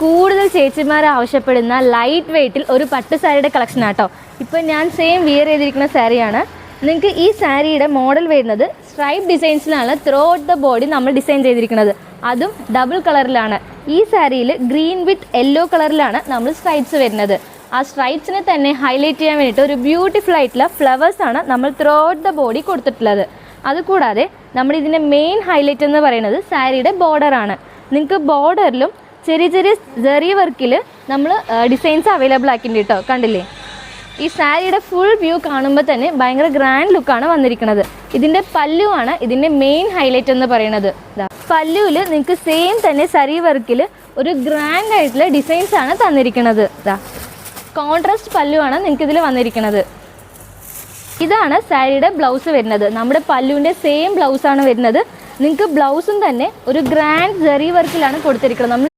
കൂടുതൽ ചേച്ചിമാർ ആവശ്യപ്പെടുന്ന ലൈറ്റ് വെയ്റ്റിൽ ഒരു പട്ട് സാരിയുടെ കളക്ഷൻ ആട്ടോ. ഇപ്പോൾ ഞാൻ സെയിം വിയർ ചെയ്തിരിക്കുന്ന സാരിയാണ്. നിങ്ങൾക്ക് ഈ സാരിയുടെ മോഡൽ വരുന്നത് സ്ട്രൈപ്പ് ഡിസൈൻസിലാണ് ത്രൂ ഔട്ട് ദ ബോഡി നമ്മൾ ഡിസൈൻ ചെയ്തിരിക്കുന്നത്. അതും ഡബിൾ കളറിലാണ്. ഈ സാരിയിൽ ഗ്രീൻ വിത്ത് യെല്ലോ കളറിലാണ് നമ്മൾ സ്ട്രൈപ്സ് വരുന്നത്. ആ സ്ട്രൈപ്സിനെ തന്നെ ഹൈലൈറ്റ് ചെയ്യാൻ വേണ്ടിയിട്ട് ഒരു ബ്യൂട്ടിഫുൾ ആയിട്ടുള്ള ഫ്ലവേഴ്സാണ് നമ്മൾ ത്രൂ ഔട്ട് ദ ബോഡി കൊടുത്തിട്ടുള്ളത്. അതുകൂടാതെ നമ്മുടെ ഇതിൻ്റെ മെയിൻ ഹൈലൈറ്റ് എന്ന് പറയുന്നത് സാരിയുടെ ബോർഡറാണ്. നിങ്ങൾക്ക് ബോർഡറിലും ചെറിയ ചെറിയ ജെറി വർക്കിൽ നമ്മൾ ഡിസൈൻസ് അവൈലബിൾ ആക്കിയിട്ടുണ്ട് കേട്ടോ. കണ്ടില്ലേ? ഈ സാരിയുടെ ഫുൾ വ്യൂ കാണുമ്പോൾ തന്നെ ഭയങ്കര ഗ്രാൻഡ് ലുക്കാണ് വന്നിരിക്കുന്നത്. ഇതിൻ്റെ പല്ലുവാണ് ഇതിൻ്റെ മെയിൻ ഹൈലൈറ്റ് എന്ന് പറയുന്നത്. പല്ലുവിൽ നിങ്ങൾക്ക് സെയിം തന്നെ സരി വർക്കിൽ ഒരു ഗ്രാൻഡ് ആയിട്ടുള്ള ഡിസൈൻസ് ആണ് തന്നിരിക്കുന്നത്. കോൺട്രാസ്റ്റ് പല്ലുവാണ് നിങ്ങൾക്ക് ഇതിൽ വന്നിരിക്കുന്നത്. ഇതാണ് സാരിയുടെ ബ്ലൗസ് വരുന്നത്. നമ്മുടെ പല്ലുവിൻ്റെ സെയിം ബ്ലൗസാണ് വരുന്നത്. നിങ്ങൾക്ക് ബ്ലൗസും തന്നെ ഒരു ഗ്രാൻഡ് ജെറി വർക്കിലാണ് കൊടുത്തിരിക്കുന്നത്. നമ്മൾ